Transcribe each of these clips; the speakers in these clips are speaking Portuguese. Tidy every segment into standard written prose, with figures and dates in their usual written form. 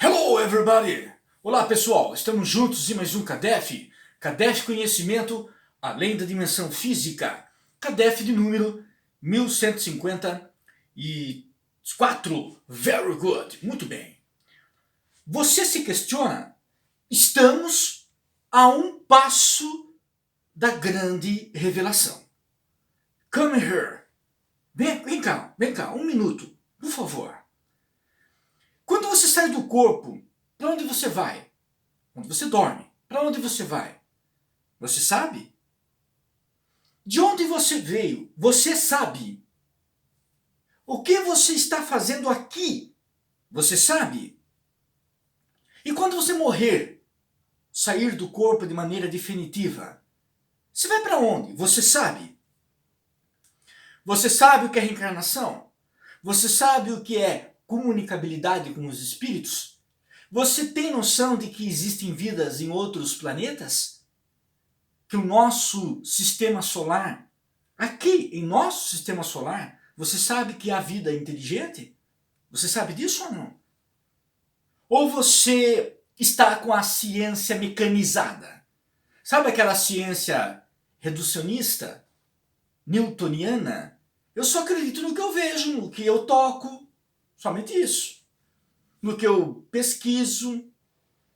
Hello everybody! Olá pessoal, estamos juntos em mais um CADEF. CADEF Conhecimento Além da Dimensão Física. CADEF de número 1154. Very good, muito bem. Você se questiona? Estamos a um passo da grande revelação. Come here. Vem cá, um minuto, por favor. Quando você sai do corpo, para onde você vai? Quando você dorme, para onde você vai? Você sabe? De onde você veio? Você sabe? O que você está fazendo aqui? Você sabe? E quando você morrer, sair do corpo de maneira definitiva, você vai para onde? Você sabe? Você sabe o que é reencarnação? Você sabe o que é comunicabilidade com os espíritos? Você tem noção de que existem vidas em outros planetas? Que o nosso sistema solar, aqui em nosso sistema solar, você sabe que há vida inteligente? Você sabe disso ou não? Ou você está com a ciência mecanizada? Sabe aquela ciência reducionista, newtoniana? Eu só acredito no que eu vejo, no que eu toco, somente isso. No que eu pesquiso,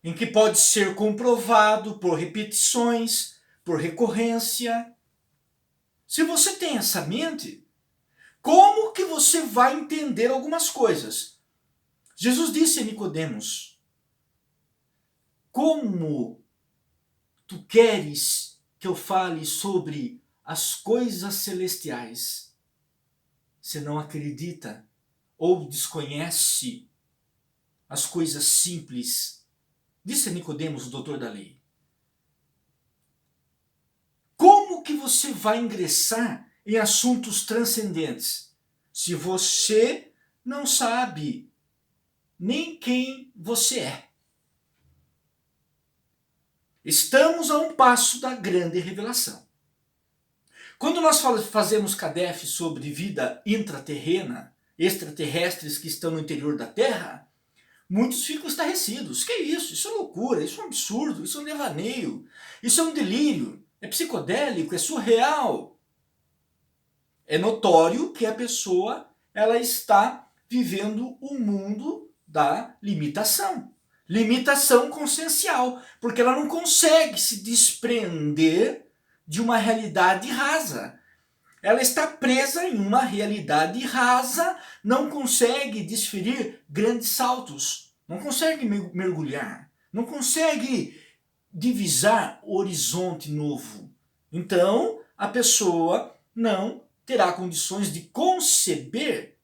em que pode ser comprovado por repetições, por recorrência. Se você tem essa mente, como que você vai entender algumas coisas? Jesus disse a Nicodemos: como tu queres que eu fale sobre as coisas celestiais, se não acredita ou desconhece as coisas simples? Disse a Nicodemos, o doutor da lei. Como que você vai ingressar em assuntos transcendentes se você não sabe nem quem você é? Estamos a um passo da grande revelação. Quando nós fazemos CADEF sobre vida intraterrena, extraterrestres que estão no interior da Terra, muitos ficam estarrecidos. Que isso? Isso é loucura, isso é um absurdo, isso é um devaneio, isso é um delírio, é psicodélico, é surreal. É notório que a pessoa ela está vivendo um mundo da limitação. Limitação consciencial, porque ela não consegue se desprender de uma realidade rasa. Ela está presa em uma realidade rasa, não consegue desferir grandes saltos, não consegue mergulhar, não consegue divisar o horizonte novo. Então, a pessoa não terá condições de conceber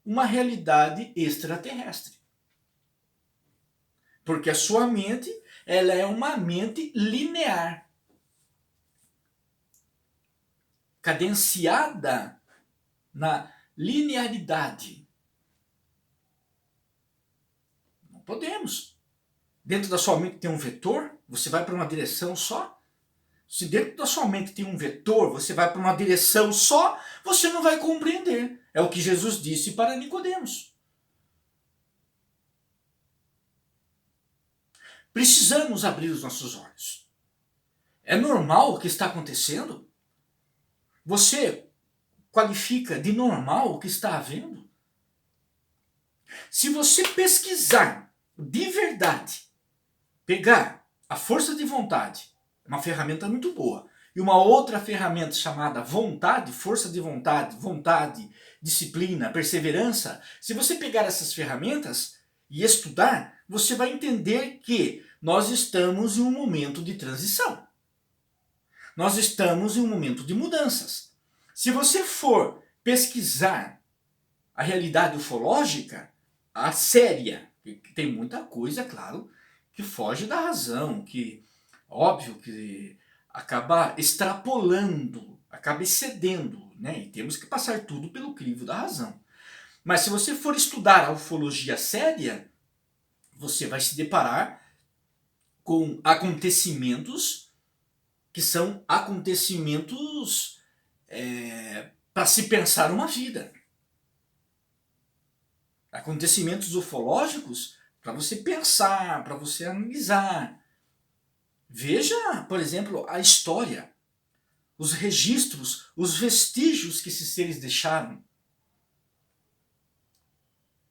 uma realidade extraterrestre. Porque a sua mente, ela é uma mente linear, cadenciada na linearidade. Não podemos. Dentro da sua mente tem um vetor, você vai para uma direção só. Se dentro da sua mente tem um vetor, você vai para uma direção só, você não vai compreender. É o que Jesus disse para Nicodemos. Precisamos abrir os nossos olhos. É normal o que está acontecendo? Você qualifica de normal o que está havendo? Se você pesquisar de verdade, pegar a força de vontade, uma ferramenta muito boa, e uma outra ferramenta chamada vontade, força de vontade, disciplina, perseverança, se você pegar essas ferramentas e estudar, você vai entender que nós estamos em um momento de transição. Nós estamos em um momento de mudanças. Se você for pesquisar a realidade ufológica, a séria, que tem muita coisa, claro, que foge da razão, que óbvio que acaba extrapolando, acaba excedendo, né? E temos que passar tudo pelo crivo da razão. Mas se você for estudar a ufologia séria, você vai se deparar com acontecimentos que são acontecimentos para se pensar uma vida. Acontecimentos ufológicos para você pensar, para você analisar. Veja, por exemplo, a história, os registros, os vestígios que esses seres deixaram.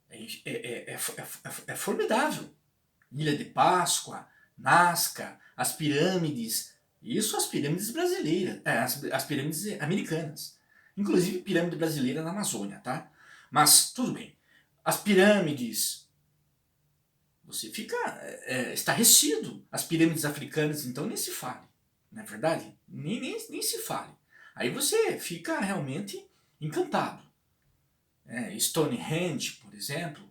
É formidável. Ilha de Páscoa, Nazca, as pirâmides, isso as pirâmides brasileiras, as pirâmides americanas. Inclusive pirâmide brasileira na Amazônia, tá? Mas tudo bem. As pirâmides, você fica estarrecido. As pirâmides africanas, então, nem se fale. Não é verdade? Nem se fale. Aí você fica realmente encantado. Stonehenge, por exemplo,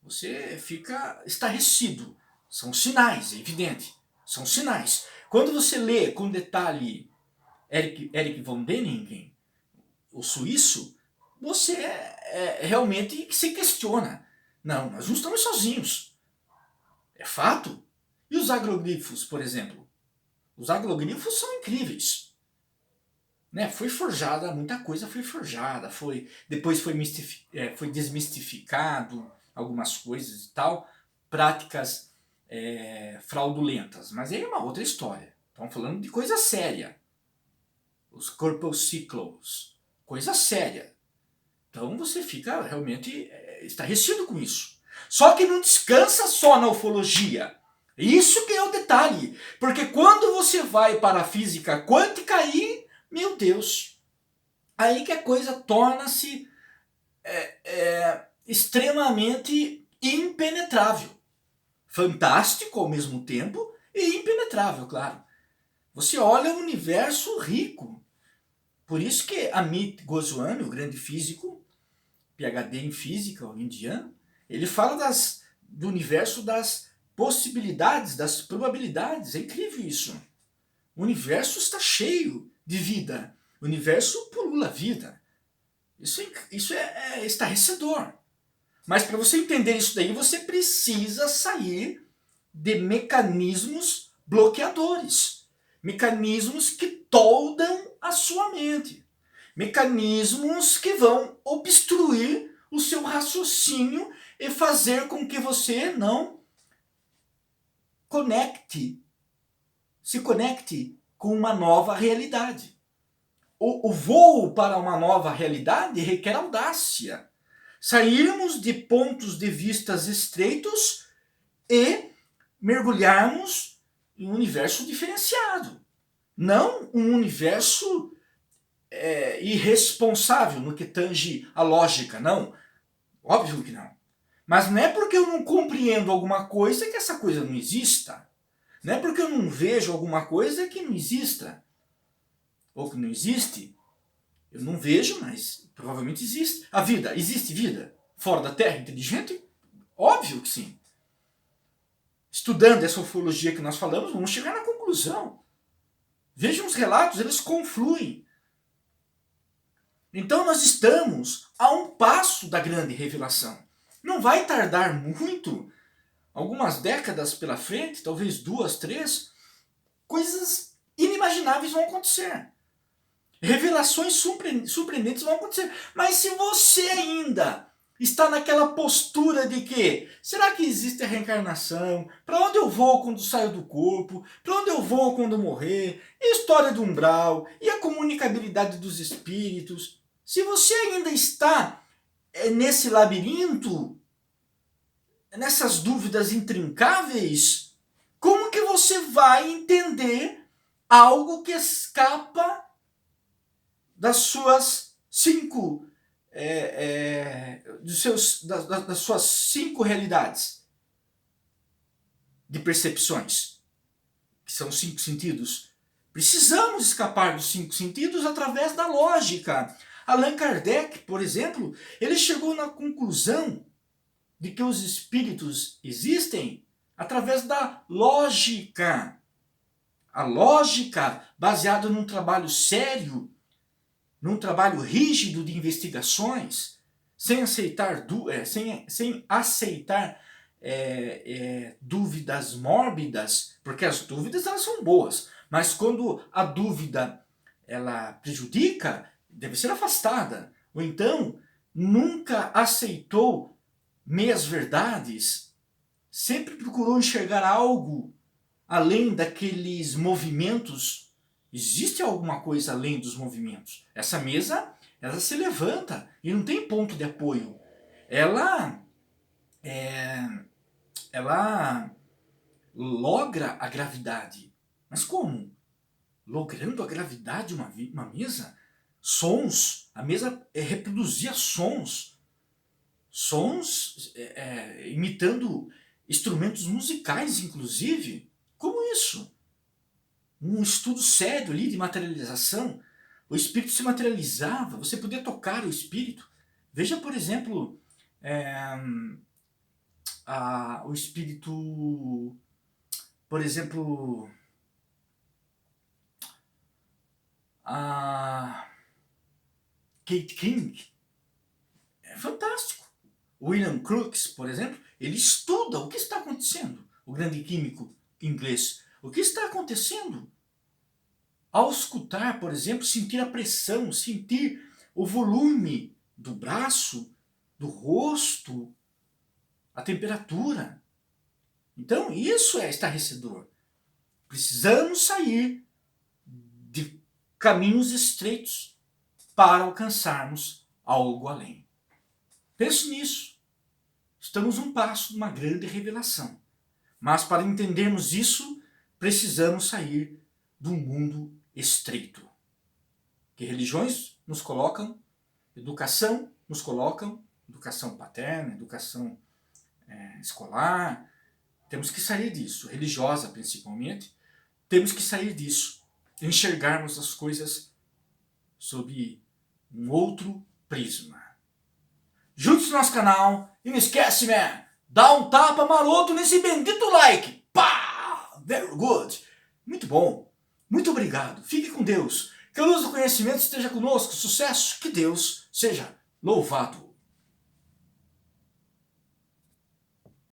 você fica estarrecido. São sinais, é evidente. São sinais. Quando você lê com detalhe Erich von Däniken, o suíço, você realmente se questiona. Não, nós não estamos sozinhos. É fato. E os agroglifos, por exemplo? Os agroglifos são incríveis. Foi forjada, muita coisa foi forjada, depois foi desmistificado algumas coisas e tal, práticas fraudulentas. Mas aí é uma outra história. Estamos falando de coisa séria. Os corpuscles, coisa séria. Então você fica realmente estarrecido com isso. Só que não descansa só na ufologia. Isso que é o detalhe. Porque quando você vai para a física quântica, aí, meu Deus, aí que a coisa torna-se extremamente impenetrável. Fantástico ao mesmo tempo e impenetrável, claro. Você olha um universo rico. Por isso que Amit Goswami, o grande físico, PhD em física, o indiano, ele fala do universo das possibilidades, das probabilidades. É incrível isso. O universo está cheio de vida. O universo pulula vida. Isso é estarrecedor. Mas para você entender isso daí, você precisa sair de mecanismos bloqueadores. Mecanismos que toldam a sua mente. Mecanismos que vão obstruir o seu raciocínio e fazer com que você não se conecte com uma nova realidade. O voo para uma nova realidade requer audácia. Sairmos de pontos de vistas estreitos e mergulharmos em um universo diferenciado. Não um universo irresponsável no que tange a lógica, não. Óbvio que não. Mas não é porque eu não compreendo alguma coisa que essa coisa não exista. Não é porque eu não vejo alguma coisa que não exista. Ou que não existe. Eu não vejo, mas provavelmente existe. A vida, existe vida fora da Terra inteligente? Óbvio que sim. Estudando essa ufologia que nós falamos, vamos chegar na conclusão. Vejam os relatos, eles confluem. Então nós estamos a um passo da grande revelação. Não vai tardar muito, algumas décadas pela frente, talvez 2, 3, coisas inimagináveis vão acontecer. Revelações surpreendentes vão acontecer. Mas se você ainda está naquela postura de que, será que existe a reencarnação? Para onde eu vou quando saio do corpo? Para onde eu vou quando morrer? E a história do umbral? E a comunicabilidade dos espíritos? Se você ainda está nesse labirinto, nessas dúvidas intrincáveis, como que você vai entender algo que escapa das suas das suas 5 realidades de percepções, que são 5 sentidos? Precisamos escapar dos 5 sentidos através da lógica. Allan Kardec, por exemplo, ele chegou na conclusão de que os espíritos existem através da lógica. A lógica, baseada num trabalho sério, num trabalho rígido de investigações, sem aceitar dúvidas mórbidas, porque as dúvidas elas são boas, mas quando a dúvida ela prejudica, deve ser afastada. Ou então, nunca aceitou meias verdades, sempre procurou enxergar algo além daqueles movimentos. Existe alguma coisa além dos movimentos. Essa mesa, ela se levanta e não tem ponto de apoio. Ela logra a gravidade. Mas como? Logrando a gravidade uma mesa? Sons. A mesa reproduzia sons. Sons imitando instrumentos musicais, inclusive. Como isso? Um estudo sério ali de materialização. O espírito se materializava, você podia tocar o espírito. Veja, por exemplo, o espírito, por exemplo, a Kate King. É fantástico. William Crookes, por exemplo, ele estuda o que está acontecendo. O grande químico inglês. O que está acontecendo? Ao escutar, por exemplo, sentir a pressão, sentir o volume do braço, do rosto, a temperatura. Então, isso é estarrecedor. Precisamos sair de caminhos estreitos para alcançarmos algo além. Pense nisso. Estamos um passo de uma grande revelação. Mas para entendermos isso, precisamos sair do mundo estreito. Que religiões nos colocam, educação nos colocam, educação paterna, educação escolar. Temos que sair disso, religiosa principalmente. Temos que sair disso, enxergarmos as coisas sob um outro prisma. Junte-se no nosso canal e não esquece, man, dá um tapa maroto nesse bendito like. Pá! Very good. Muito bom. Muito obrigado. Fique com Deus. Que a luz do conhecimento esteja conosco. Sucesso. Que Deus seja louvado.